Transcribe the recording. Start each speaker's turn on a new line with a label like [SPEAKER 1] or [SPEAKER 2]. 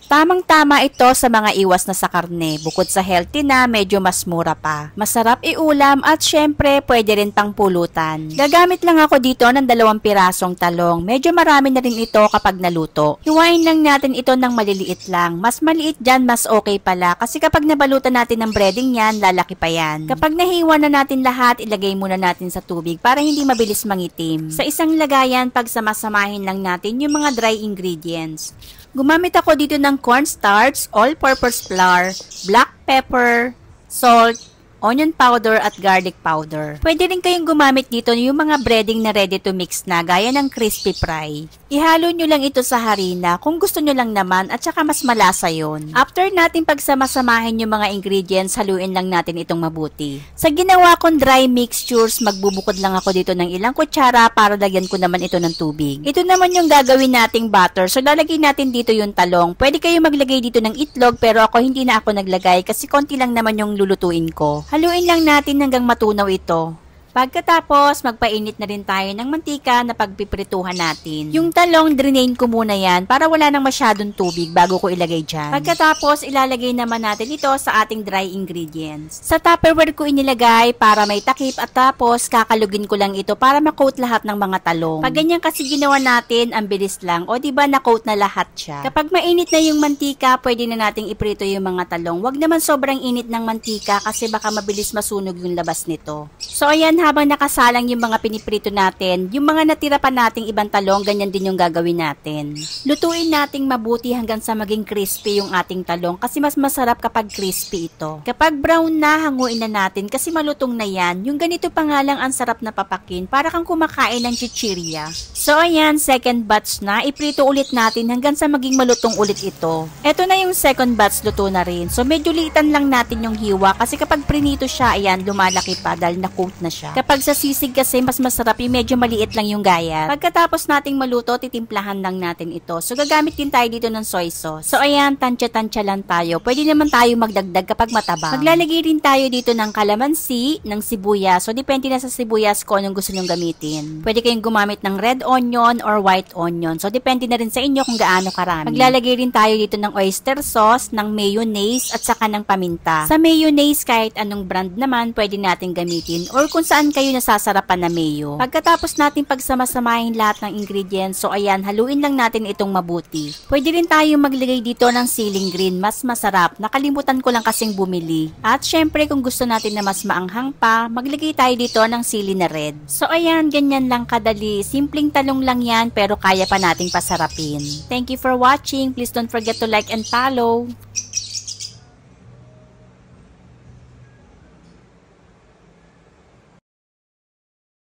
[SPEAKER 1] Tamang-tama ito sa mga iwas na sa karne. Bukod sa healthy na, medyo mas mura pa. Masarap iulam at syempre pwede rin pang pulutan. Gagamit lang ako dito ng 2 pirasong talong. Medyo marami na rin ito kapag naluto. Hiwain lang natin ito ng maliliit lang. Mas maliit dyan, mas okay pala. Kasi kapag nabalutan natin ng breading yan, lalaki pa yan. Kapag nahiwa na natin lahat, ilagay muna natin sa tubig para hindi mabilis mangitim. Sa isang lagayan, pagsamasamahin lang natin yung mga dry ingredients. Gumamit ako dito ng cornstarch, all-purpose flour, black pepper, salt, onion powder at garlic powder. Pwede rin kayong gumamit dito yung mga breading na ready to mix na gaya ng crispy fry. Ihalo nyo lang ito sa harina kung gusto nyo lang naman at saka mas malasa yon. After natin pagsamasamahin yung mga ingredients, haluin lang natin itong mabuti. Sa ginawa kong dry mixtures, magbubukod lang ako dito ng ilang kutsara para lagyan ko naman ito ng tubig. Ito naman yung gagawin nating batter. So lalagay natin dito yung talong. Pwede kayo maglagay dito ng itlog pero ako hindi na ako naglagay kasi konti lang naman yung lulutuin ko. Haluin lang natin hanggang matunaw ito. Pagkatapos, magpainit na rin tayo ng mantika na pagpiprituhan natin. Yung talong, drainain ko muna yan para wala nang masyadong tubig bago ko ilagay dyan. Pagkatapos, ilalagay naman natin ito sa ating dry ingredients. Sa Tupperware ko inilagay para may takip at tapos kakalugin ko lang ito para makoat lahat ng mga talong. Pag ganyan kasi ginawa natin, ang bilis lang. O diba na-coat na lahat siya. Kapag mainit na yung mantika, pwede na nating iprito yung mga talong. Wag naman sobrang init ng mantika kasi baka mabilis masunog yung labas nito. So ayan, habang nakasalang yung mga piniprito natin, yung mga natira pa nating ibang talong, ganyan din yung gagawin natin. Lutuin nating mabuti hanggang sa maging crispy yung ating talong kasi mas masarap kapag crispy ito. Kapag brown na, hanguin na natin kasi malutong na yan. Yung ganito pa nga lang ang sarap na papakin, para kang kumakain ng chichirya. So ayan, second batch na, iprito ulit natin hanggang sa maging malutong ulit ito. Ito na yung second batch, luto na rin. So medyo liitan lang natin yung hiwa kasi kapag prinito siya, ayan, lumalaki pa dahil na-coat na siya. Kapag sa sisig kasi mas masarap yung medyo maliit lang yung gayat. Pagkatapos nating maluto, titimplahan lang natin ito. So gagamit din tayo dito ng soy sauce. So ayan, tansya-tansya lang tayo. Pwede naman tayo magdagdag kapag matabang. Maglalagay rin tayo dito ng kalamansi, ng sibuyas. So depende na sa sibuyas kung anong gusto nyong gamitin. Pwede kayong gumamit ng red onion or white onion. So depende na rin sa inyo kung gaano karami. Maglalagay rin tayo dito ng oyster sauce, ng mayonnaise at saka ng paminta. Sa mayonnaise, kahit anong brand naman pwede natin gamitin or kung saan kayo nasasarapan na mayo. Pagkatapos natin pagsamasamahin lahat ng ingredients, so ayan, haluin lang natin itong mabuti. Pwede rin tayong maglagay dito ng ceiling green, mas masarap. Nakalimutan ko lang kasing bumili. At syempre, kung gusto natin na mas maanghang pa, maglagay tayo dito ng sili na red. So ayan, ganyan lang kadali. Simpleng talong lang yan, pero kaya pa nating pasarapin. Thank you for watching. Please don't forget to like and follow.